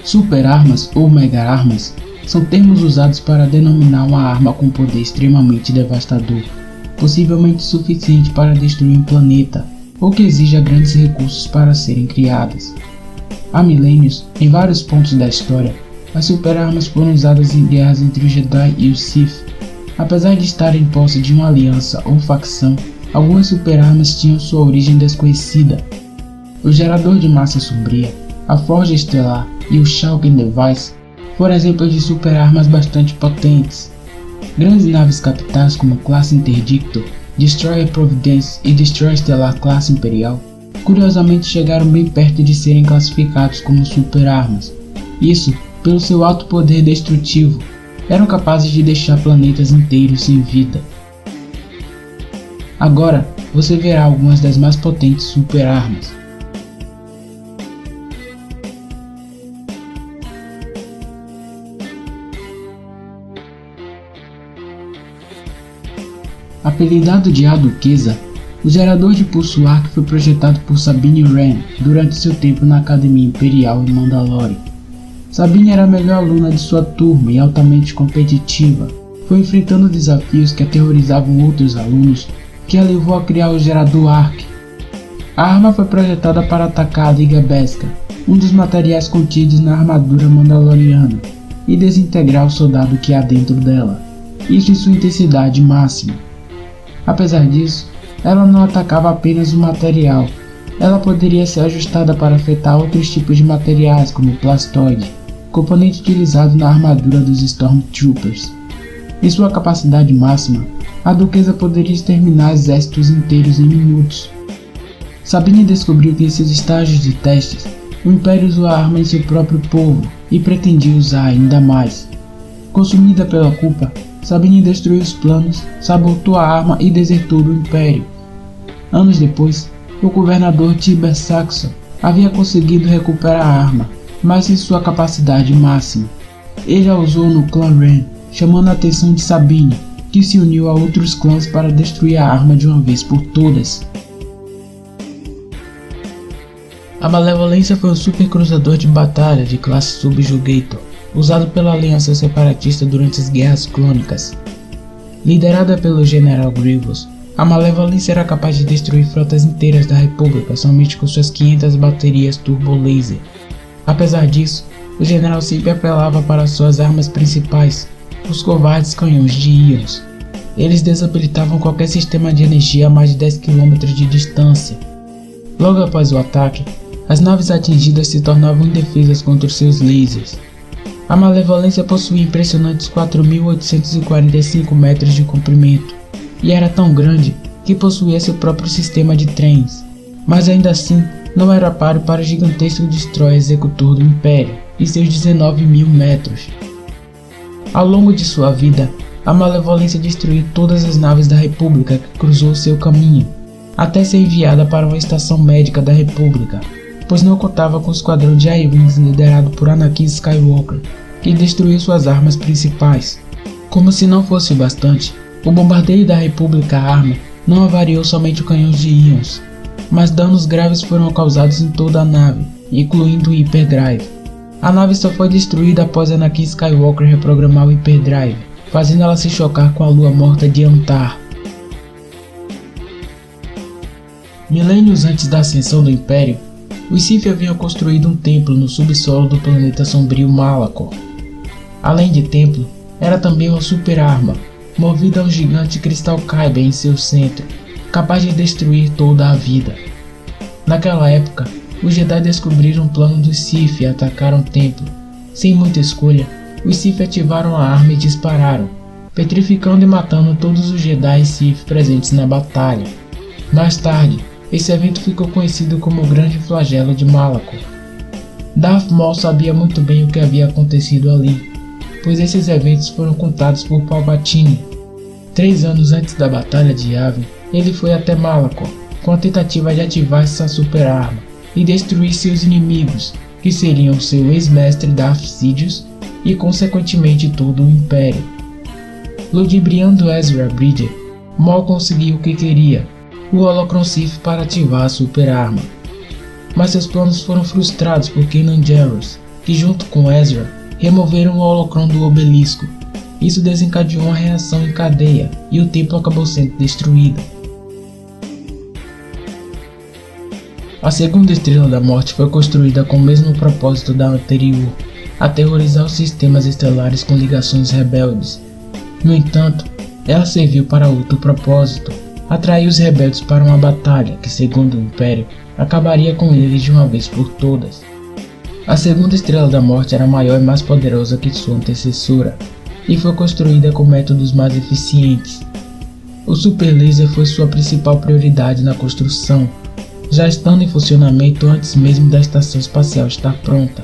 Super-armas ou mega-armas são termos usados para denominar uma arma com poder extremamente devastador, possivelmente suficiente para destruir um planeta, ou que exija grandes recursos para serem criadas. Há milênios, em vários pontos da história, as super-armas foram usadas em guerras entre os Jedi e os Sith. Apesar de estarem em posse de uma aliança ou facção, algumas super-armas tinham sua origem desconhecida. O gerador de massa sombria, a Forja Estelar e o Shulkin Device foram exemplos de super-armas bastante potentes. Grandes naves capitais como Classe Interdictor, Destroyer Providence e Destroyer Stellar Classe Imperial, curiosamente chegaram bem perto de serem classificados como super-armas. Isso, pelo seu alto poder destrutivo, eram capazes de deixar planetas inteiros sem vida. Agora, você verá algumas das mais potentes super-armas. Apelidado de A Duquesa, o gerador de pulso arc foi projetado por Sabine Wren durante seu tempo na Academia Imperial em Mandalore. Sabine era a melhor aluna de sua turma e altamente competitiva. Foi enfrentando desafios que aterrorizavam outros alunos que a levou a criar o gerador arc. A arma foi projetada para atacar a Liga Beskar, um dos materiais contidos na armadura mandaloriana, e desintegrar o soldado que há dentro dela, isso em sua intensidade máxima. Apesar disso, ela não atacava apenas o material, ela poderia ser ajustada para afetar outros tipos de materiais como o plastoide, componente utilizado na armadura dos Stormtroopers. Em sua capacidade máxima, a Duquesa poderia exterminar exércitos inteiros em minutos. Sabine descobriu que em seus estágios de testes, o Império usou a arma em seu próprio povo e pretendia usar ainda mais. Consumida pela culpa, Sabine destruiu os planos, sabotou a arma e desertou do Império. Anos depois, o governador Tiber Saxon havia conseguido recuperar a arma, mas em sua capacidade máxima. Ele a usou no clã Wren, chamando a atenção de Sabine, que se uniu a outros clãs para destruir a arma de uma vez por todas. A Malevolência foi um supercruzador de batalha de classe Subjugator, usado pela Aliança Separatista durante as Guerras Clônicas. Liderada pelo General Grievous, a Malevolência era capaz de destruir frotas inteiras da República somente com suas 500 baterias turbo laser. Apesar disso, o general sempre apelava para suas armas principais, os covardes canhões de íons. Eles desabilitavam qualquer sistema de energia a mais de 10 km de distância. Logo após o ataque, as naves atingidas se tornavam indefesas contra os seus lasers. A Malevolência possuía impressionantes 4.845 metros de comprimento, e era tão grande que possuía seu próprio sistema de trens, mas ainda assim não era páreo para o gigantesco destroyer executor do Império e seus 19.000 metros. Ao longo de sua vida, a Malevolência destruiu todas as naves da República que cruzou seu caminho, até ser enviada para uma estação médica da República, pois não contava com o esquadrão de I-Wings liderado por Anakin Skywalker, que destruiu suas armas principais. Como se não fosse o bastante, o bombardeio da República Arma não avariou somente o canhão de íons, mas danos graves foram causados em toda a nave, incluindo o Hyperdrive. A nave só foi destruída após Anakin Skywalker reprogramar o Hyperdrive, fazendo ela se chocar com a lua morta de Antar. Milênios antes da ascensão do Império, os Sith haviam construído um templo no subsolo do planeta sombrio Malachor. Além de templo, era também uma super-arma, movida a um gigante cristal Kyber em seu centro, capaz de destruir toda a vida. Naquela época, os Jedi descobriram o plano dos Sith e atacaram o templo. Sem muita escolha, os Sith ativaram a arma e dispararam, petrificando e matando todos os Jedi e Sith presentes na batalha. Mais tarde, esse evento ficou conhecido como o Grande Flagelo de Malachor. Darth Maul sabia muito bem o que havia acontecido ali, pois esses eventos foram contados por Palpatine. 3 anos antes da Batalha de Yavin, ele foi até Malachor, com a tentativa de ativar essa super-arma e destruir seus inimigos, que seriam seu ex-mestre Darth Sidious e consequentemente todo o Império. Ludibriando Ezra Bridger, Maul conseguiu o que queria, o Holocron Sith para ativar a super-arma. Mas seus planos foram frustrados por Kanan Jarrus, que junto com Ezra, removeram o holocron do obelisco. Isso desencadeou uma reação em cadeia e o templo acabou sendo destruído. A segunda Estrela da Morte foi construída com o mesmo propósito da anterior, aterrorizar os sistemas estelares com ligações rebeldes. No entanto, ela serviu para outro propósito, atrair os rebeldes para uma batalha que, segundo o Império, acabaria com eles de uma vez por todas. A segunda Estrela da Morte era maior e mais poderosa que sua antecessora, e foi construída com métodos mais eficientes. O Super Laser foi sua principal prioridade na construção, já estando em funcionamento antes mesmo da estação espacial estar pronta,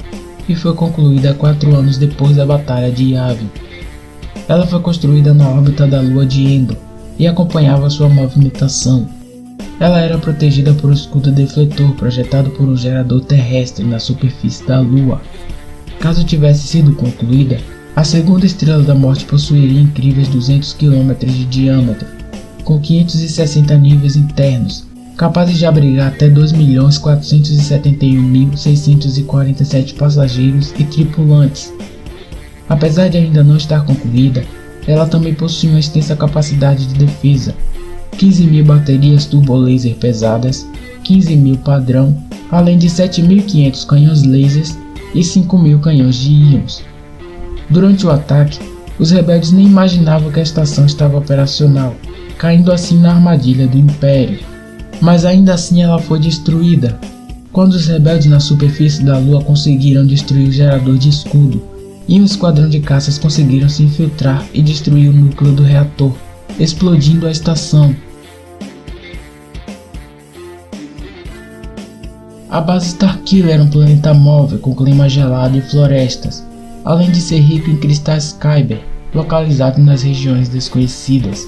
e foi concluída 4 anos depois da Batalha de Yavin. Ela foi construída na órbita da Lua de Endor e acompanhava sua movimentação. Ela era protegida por um escudo defletor projetado por um gerador terrestre na superfície da Lua. Caso tivesse sido concluída, a segunda Estrela da Morte possuiria incríveis 200 km de diâmetro, com 560 níveis internos, capazes de abrigar até 2.471.647 passageiros e tripulantes. Apesar de ainda não estar concluída, ela também possui uma extensa capacidade de defesa, 15.000 baterias turbo-laser pesadas, 15.000 padrão, além de 7.500 canhões lasers e 5.000 canhões de íons. Durante o ataque, os rebeldes nem imaginavam que a estação estava operacional, caindo assim na armadilha do Império. Mas ainda assim ela foi destruída. Quando os rebeldes na superfície da Lua conseguiram destruir o gerador de escudo, e um esquadrão de caças conseguiram se infiltrar e destruir o núcleo do reator, explodindo a estação. A base Starkiller era um planeta móvel com clima gelado e florestas, além de ser rico em cristais Kyber, localizado nas regiões desconhecidas.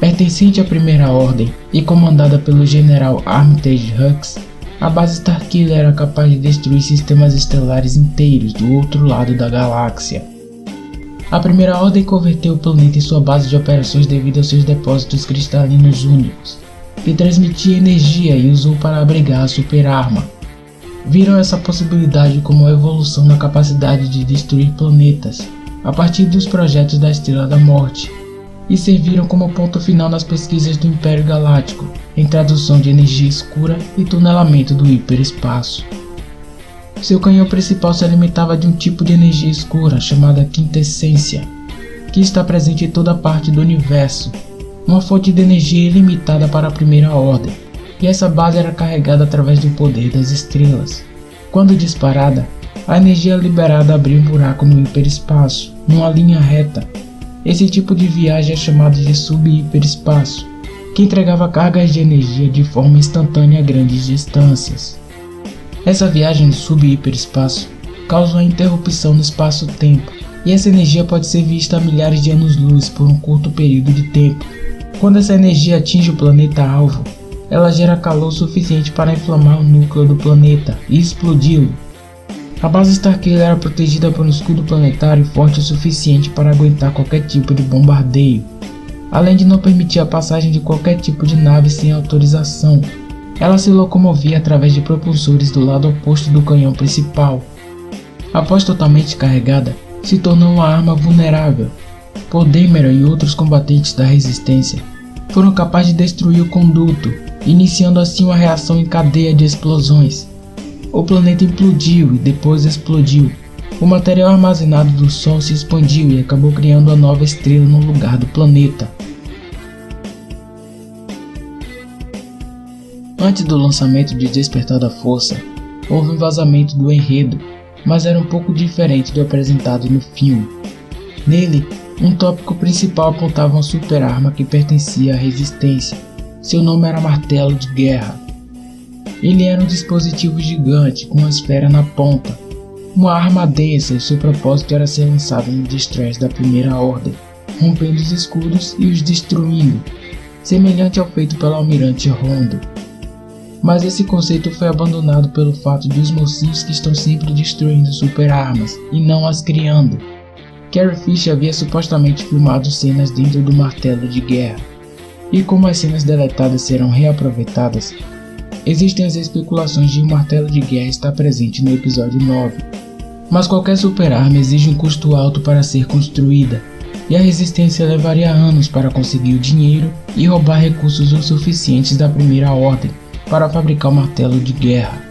Pertencente à Primeira Ordem e comandada pelo General Armitage Hux, a base Starkiller era capaz de destruir sistemas estelares inteiros do outro lado da galáxia. A Primeira Ordem converteu o planeta em sua base de operações devido aos seus depósitos cristalinos únicos, que transmitia energia e usou para abrigar a super-arma. Viram essa possibilidade como uma evolução na capacidade de destruir planetas, a partir dos projetos da Estrela da Morte, e serviram como ponto final nas pesquisas do Império Galáctico, em tradução de energia escura e tunelamento do hiperespaço. Seu canhão principal se alimentava de um tipo de energia escura chamada quintessência, que está presente em toda parte do universo, uma fonte de energia ilimitada para a Primeira Ordem, e essa base era carregada através do poder das estrelas. Quando disparada, a energia liberada abria um buraco no hiperespaço, numa linha reta. Esse tipo de viagem é chamado de sub-hiperespaço, que entregava cargas de energia de forma instantânea a grandes distâncias. Essa viagem do sub-hiperespaço causa uma interrupção no espaço-tempo, e essa energia pode ser vista a milhares de anos-luz por um curto período de tempo. Quando essa energia atinge o planeta-alvo, ela gera calor suficiente para inflamar o núcleo do planeta e explodi-lo. A base Starkiller era protegida por um escudo planetário forte o suficiente para aguentar qualquer tipo de bombardeio, além de não permitir a passagem de qualquer tipo de nave sem autorização. Ela se locomovia através de propulsores do lado oposto do canhão principal. Após totalmente carregada, se tornou uma arma vulnerável. Paul Dameron e outros combatentes da resistência foram capazes de destruir o conduto, iniciando assim uma reação em cadeia de explosões. O planeta implodiu e depois explodiu. O material armazenado do Sol se expandiu e acabou criando uma nova estrela no lugar do planeta. Antes do lançamento de Despertar da Força, houve um vazamento do enredo, mas era um pouco diferente do apresentado no filme. Nele, um tópico principal apontava uma super-arma que pertencia à Resistência. Seu nome era Martelo de Guerra. Ele era um dispositivo gigante com uma esfera na ponta, uma arma densa, e seu propósito era ser lançado no Destroyer da Primeira Ordem, rompendo os escudos e os destruindo, semelhante ao feito pelo Almirante Rondo. Mas esse conceito foi abandonado pelo fato de os mocinhos que estão sempre destruindo super-armas e não as criando. Carrie Fisher havia supostamente filmado cenas dentro do Martelo de Guerra, e como as cenas deletadas serão reaproveitadas, existem as especulações de que o Martelo de Guerra está presente no episódio 9. Mas qualquer super-arma exige um custo alto para ser construída, e a resistência levaria anos para conseguir o dinheiro e roubar recursos o suficientes da Primeira Ordem para fabricar o martelo de guerra.